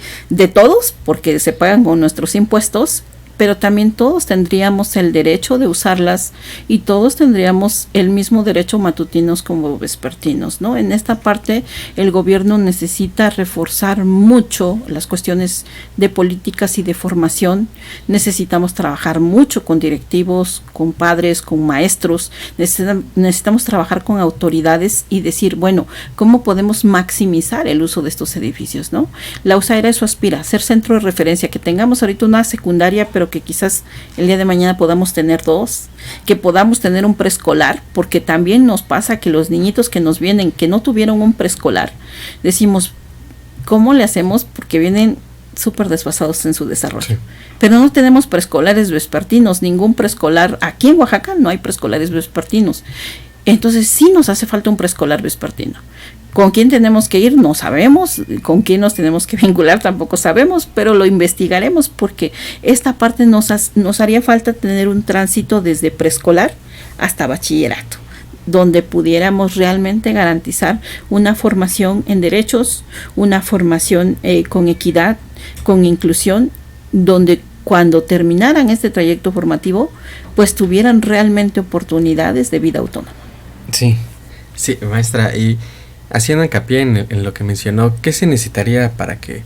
Speaker 2: todos, porque se pagan con nuestros impuestos, pero también todos tendríamos el derecho de usarlas y todos tendríamos el mismo derecho matutinos como vespertinos, ¿no? En esta parte el gobierno necesita reforzar mucho las cuestiones de políticas y de formación. Necesitamos trabajar mucho con directivos, con padres, con maestros. Necesitamos trabajar con autoridades y decir, bueno, ¿cómo podemos maximizar el uso de estos edificios, ¿no? La USAER eso aspira, ser centro de referencia, que tengamos ahorita una secundaria, pero que quizás el día de mañana podamos tener 2, que podamos tener un preescolar, porque también nos pasa que los niñitos que nos vienen, que no tuvieron un preescolar, decimos, ¿cómo le hacemos? Porque vienen súper desfasados en su desarrollo. Sí. Pero no tenemos preescolares vespertinos, ningún preescolar, aquí en Oaxaca no hay preescolares vespertinos. Entonces sí nos hace falta un preescolar vespertino. ¿Con quién tenemos que ir? No sabemos. ¿Con quién nos tenemos que vincular? Tampoco sabemos, pero lo investigaremos porque esta parte nos haría falta tener un tránsito desde preescolar hasta bachillerato, donde pudiéramos realmente garantizar una formación en derechos, una formación con equidad, con inclusión, donde cuando terminaran este trayecto formativo, pues tuvieran realmente oportunidades de vida autónoma.
Speaker 1: Sí, maestra, y haciendo hincapié en lo que mencionó, ¿qué se necesitaría para que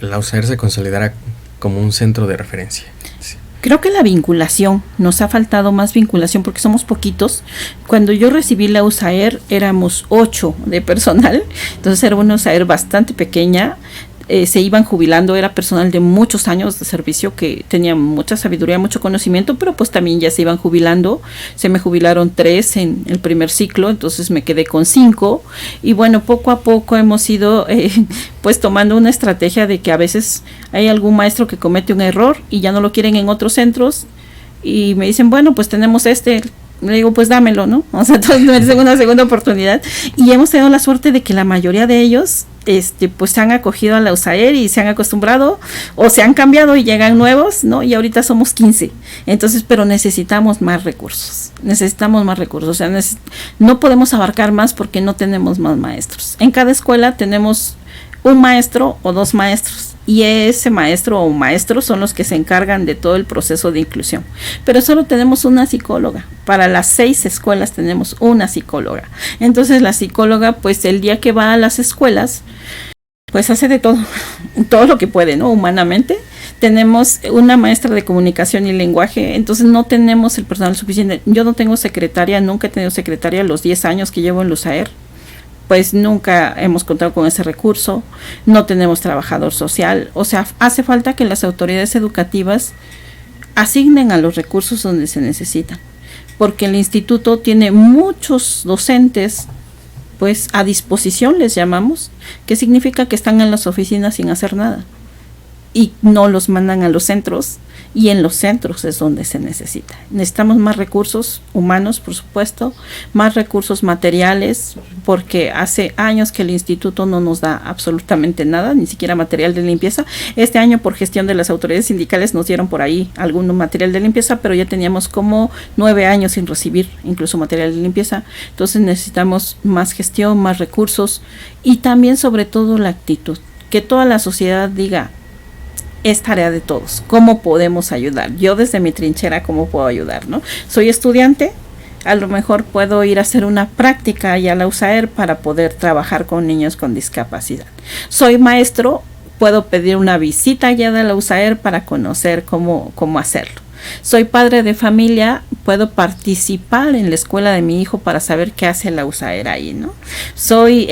Speaker 1: la USAER se consolidara como un centro de referencia? Sí.
Speaker 2: Creo que la vinculación, nos ha faltado más vinculación porque somos poquitos. Cuando yo recibí la USAER éramos 8 de personal, entonces era una USAER bastante pequeña. Se iban jubilando, era personal de muchos años de servicio que tenía mucha sabiduría, mucho conocimiento, pero pues también ya se iban jubilando. Se me jubilaron 3 en el primer ciclo, entonces me quedé con 5 y bueno, poco a poco hemos ido pues tomando una estrategia de que a veces hay algún maestro que comete un error y ya no lo quieren en otros centros y me dicen, bueno, pues tenemos le digo, pues dámelo, ¿no? O sea, todos merecen una segunda oportunidad y hemos tenido la suerte de que la mayoría de ellos pues se han acogido a la USAER y se han acostumbrado o se han cambiado y llegan nuevos, ¿no? Y ahorita somos 15. Entonces, pero necesitamos más recursos. O sea, no podemos abarcar más porque no tenemos más maestros. En cada escuela tenemos un maestro o 2 maestros. Y ese maestro o maestros son los que se encargan de todo el proceso de inclusión. Pero solo tenemos una psicóloga. Para las 6 escuelas tenemos una psicóloga. Entonces la psicóloga, pues el día que va a las escuelas, pues hace de todo lo que puede, ¿no? Humanamente. Tenemos una maestra de comunicación y lenguaje, entonces no tenemos el personal suficiente. Yo no tengo secretaria, nunca he tenido secretaria los 10 años que llevo en USAER. Pues nunca hemos contado con ese recurso, no tenemos trabajador social, o sea, hace falta que las autoridades educativas asignen a los recursos donde se necesitan, porque el instituto tiene muchos docentes, pues a disposición les llamamos, que significa que están en las oficinas sin hacer nada, y no los mandan a los centros, y en los centros es donde se necesita. Necesitamos más recursos humanos, por supuesto, más recursos materiales, porque hace años que el instituto no nos da absolutamente nada, ni siquiera material de limpieza. Este año, por gestión de las autoridades sindicales, nos dieron por ahí algún material de limpieza, pero ya teníamos como 9 años sin recibir incluso material de limpieza. Entonces necesitamos más gestión, más recursos y también, sobre todo, la actitud. Que toda la sociedad diga, es tarea de todos, ¿cómo podemos ayudar? Yo desde mi trinchera, ¿cómo puedo ayudar? ¿No? Soy estudiante, a lo mejor puedo ir a hacer una práctica allá a la USAER para poder trabajar con niños con discapacidad. Soy maestro, puedo pedir una visita allá de la USAER para conocer cómo hacerlo. Soy padre de familia, puedo participar en la escuela de mi hijo para saber qué hace la USAER ahí, ¿no? Soy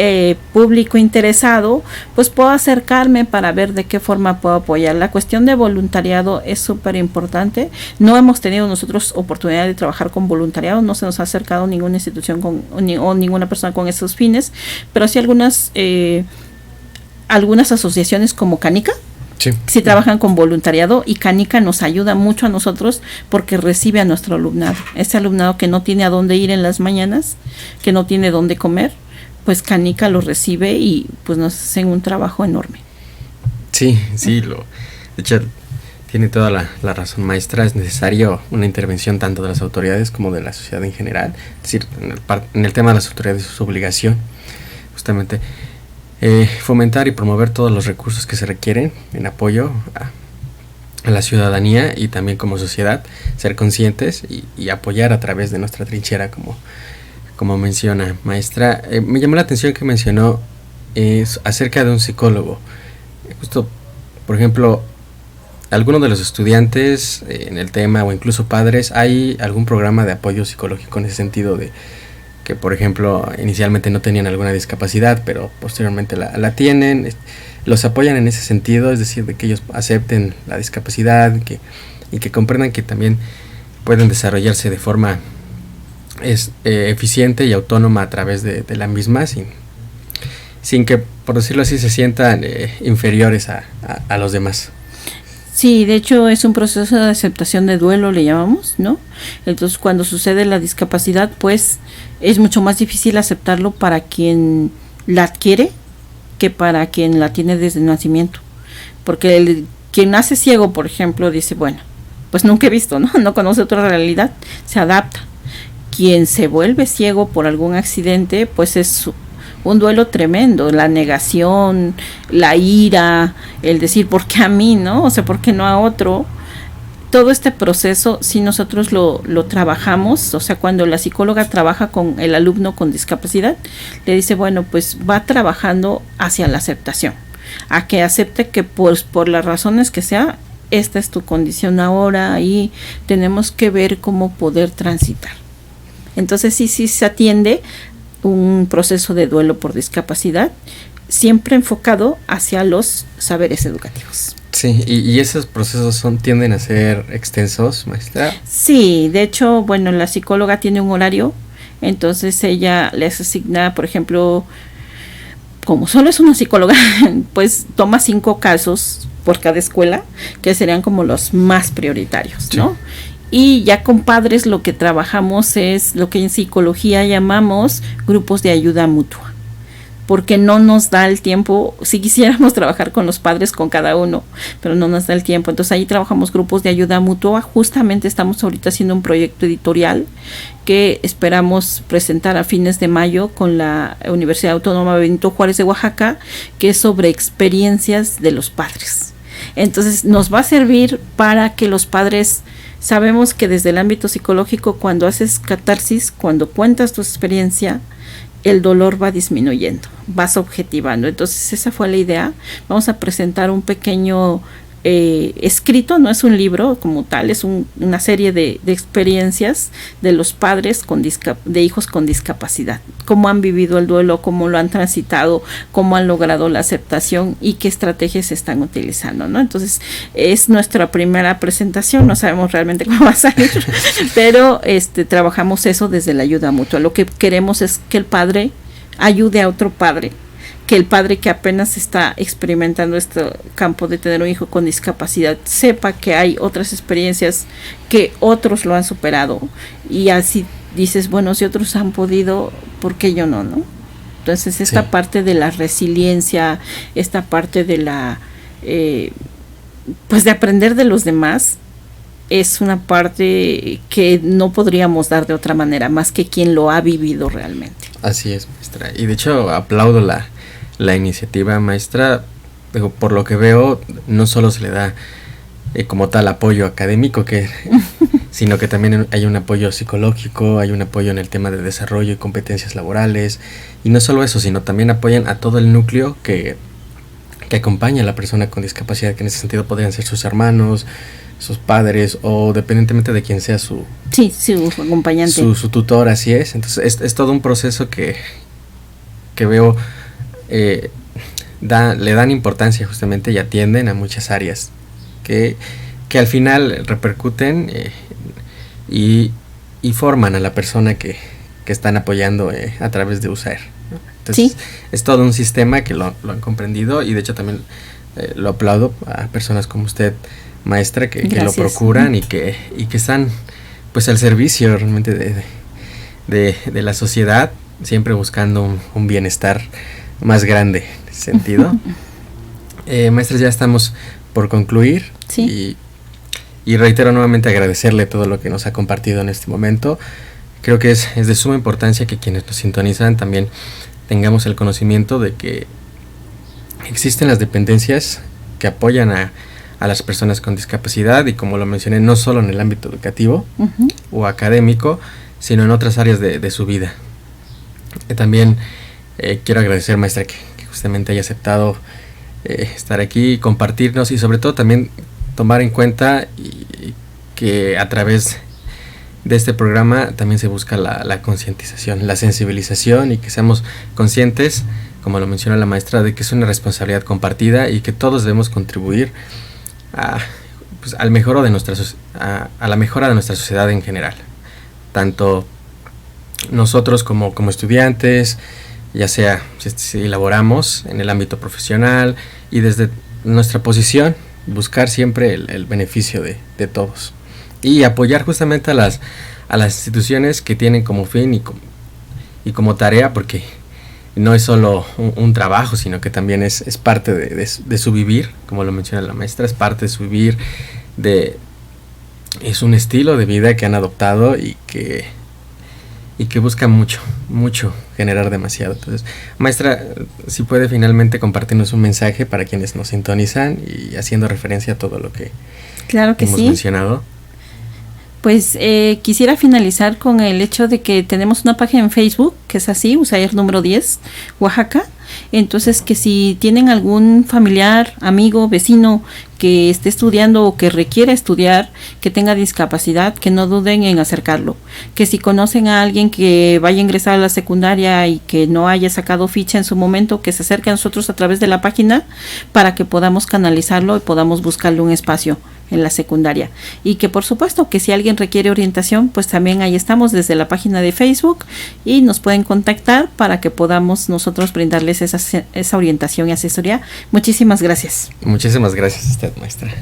Speaker 2: público interesado, pues puedo acercarme para ver de qué forma puedo apoyar. La cuestión de voluntariado es súper importante. No hemos tenido nosotros oportunidad de trabajar con voluntariado, no se nos ha acercado ninguna institución o ninguna persona con esos fines, pero sí algunas asociaciones como Canica. Sí trabajan con voluntariado, y Canica nos ayuda mucho a nosotros porque recibe a nuestro alumnado. Ese alumnado que no tiene a dónde ir en las mañanas, que no tiene dónde comer, pues Canica lo recibe y pues nos hacen un trabajo enorme.
Speaker 1: Sí, de hecho tiene toda la razón, maestra. Es necesario una intervención tanto de las autoridades como de la sociedad en general. Es decir, en el tema de las autoridades es su obligación justamente fomentar y promover todos los recursos que se requieren en apoyo a la ciudadanía, y también como sociedad ser conscientes y apoyar a través de nuestra trinchera, como menciona maestra. Me llamó la atención que mencionó acerca de un psicólogo. Justo, por ejemplo, algunos de los estudiantes en el tema, o incluso padres, ¿hay algún programa de apoyo psicológico en ese sentido de que, por ejemplo, inicialmente no tenían alguna discapacidad, pero posteriormente la tienen? ¿Los apoyan en ese sentido? Es decir, de que ellos acepten la discapacidad y que comprendan que también pueden desarrollarse de forma eficiente y autónoma a través de la misma, sin que, por decirlo así, se sientan inferiores a los demás.
Speaker 2: Sí, de hecho es un proceso de aceptación de duelo, le llamamos, ¿no? Entonces, cuando sucede la discapacidad, pues es mucho más difícil aceptarlo para quien la adquiere que para quien la tiene desde el nacimiento. Porque quien nace ciego, por ejemplo, dice, bueno, pues nunca he visto, ¿no? No conoce otra realidad, se adapta. Quien se vuelve ciego por algún accidente, pues es un duelo tremendo, la negación, la ira, el decir, ¿por qué a mí, no? O sea, ¿por qué no a otro? Todo este proceso, si nosotros lo trabajamos, o sea, cuando la psicóloga trabaja con el alumno con discapacidad, le dice, bueno, pues va trabajando hacia la aceptación, a que acepte que pues, por las razones que sea, esta es tu condición ahora, y tenemos que ver cómo poder transitar. Entonces sí se atiende un proceso de duelo por discapacidad, siempre enfocado hacia los saberes educativos.
Speaker 1: Sí, y esos procesos tienden a ser extensos, maestra.
Speaker 2: Sí, de hecho, bueno, la psicóloga tiene un horario, entonces ella les asigna, por ejemplo, como solo es una psicóloga, pues toma 5 casos por cada escuela, que serían como los más prioritarios, ¿no? Sí. Y ya con padres lo que trabajamos es lo que en psicología llamamos grupos de ayuda mutua, porque no nos da el tiempo. Si quisiéramos trabajar con los padres, con cada uno, pero no nos da el tiempo. Entonces ahí trabajamos grupos de ayuda mutua. Justamente estamos ahorita haciendo un proyecto editorial que esperamos presentar a fines de mayo con la Universidad Autónoma Benito Juárez de Oaxaca, que es sobre experiencias de los padres. Entonces nos va a servir para que los padres... Sabemos que desde el ámbito psicológico, cuando haces catarsis, cuando cuentas tu experiencia, el dolor va disminuyendo, vas objetivando. Entonces esa fue la idea. Vamos a presentar un pequeño escrito, no es un libro como tal, es una serie de experiencias de los padres de hijos con discapacidad, cómo han vivido el duelo, cómo lo han transitado, cómo han logrado la aceptación y qué estrategias se están utilizando, ¿no? Entonces es nuestra primera presentación, no sabemos realmente cómo va a salir, pero trabajamos eso desde la ayuda mutua. Lo que queremos es que el padre ayude a otro padre que el padre que apenas está experimentando este campo de tener un hijo con discapacidad sepa que hay otras experiencias que otros lo han superado, y así dices, bueno, si otros han podido, ¿por qué yo no? Entonces esta parte de la resiliencia, esta parte de la pues de aprender de los demás, es una parte que no podríamos dar de otra manera más que quien lo ha vivido realmente.
Speaker 1: Así es, maestra. Y de hecho aplaudo la iniciativa, maestra. Digo, por lo que veo, no solo se le da como tal apoyo académico, sino que también hay un apoyo psicológico, hay un apoyo en el tema de desarrollo y competencias laborales. Y no solo eso, sino también apoyan a todo el núcleo que acompaña a la persona con discapacidad, que en ese sentido podrían ser sus hermanos, sus padres, o dependientemente de quién sea su
Speaker 2: acompañante,
Speaker 1: su tutor. Así es. Entonces es todo un proceso que veo le dan importancia justamente y atienden a muchas áreas que al final repercuten y forman a la persona que están apoyando a través de USAER, ¿no? Entonces es todo un sistema que lo han comprendido, y de hecho también lo aplaudo a personas como usted, maestra, que lo procuran y que están pues al servicio realmente de la sociedad, siempre buscando un bienestar más grande en ese sentido. Maestras, ya estamos por concluir, y reitero nuevamente agradecerle todo lo que nos ha compartido en este momento. Creo que es de suma importancia que quienes nos sintonizan también tengamos el conocimiento de que existen las dependencias que apoyan a las personas con discapacidad, y como lo mencioné, no solo en el ámbito educativo o académico, sino en otras áreas de su vida. También quiero agradecer, maestra, que justamente haya aceptado estar aquí y compartirnos, y sobre todo también tomar en cuenta y que a través de este programa también se busca la concientización, la sensibilización, y que seamos conscientes, como lo menciona la maestra, de que es una responsabilidad compartida y que todos debemos contribuir pues, a la mejora de nuestra sociedad en general, tanto nosotros como estudiantes, ya sea si laboramos en el ámbito profesional, y desde nuestra posición buscar siempre el beneficio de todos, y apoyar justamente a las instituciones que tienen como fin y como tarea, porque no es solo un trabajo, sino que también es parte de su vivir, como lo menciona la maestra, es parte de su vivir, es un estilo de vida que han adoptado y que busca mucho generar demasiado. Entonces, maestra, si puede finalmente compartirnos un mensaje para quienes nos sintonizan, y haciendo referencia a todo lo que hemos mencionado.
Speaker 2: Pues quisiera finalizar con el hecho de que tenemos una página en Facebook, que es así, USAER número 10, Oaxaca. Entonces, que si tienen algún familiar, amigo, vecino que esté estudiando o que requiera estudiar, que tenga discapacidad, que no duden en acercarlo. Que si conocen a alguien que vaya a ingresar a la secundaria y que no haya sacado ficha en su momento, que se acerque a nosotros a través de la página para que podamos canalizarlo y podamos buscarle un espacio en la secundaria. Y que por supuesto que si alguien requiere orientación, pues también ahí estamos desde la página de Facebook, y nos pueden contactar para que podamos nosotros brindarles esa orientación y asesoría. Muchísimas gracias.
Speaker 1: Muchísimas gracias a usted, maestra.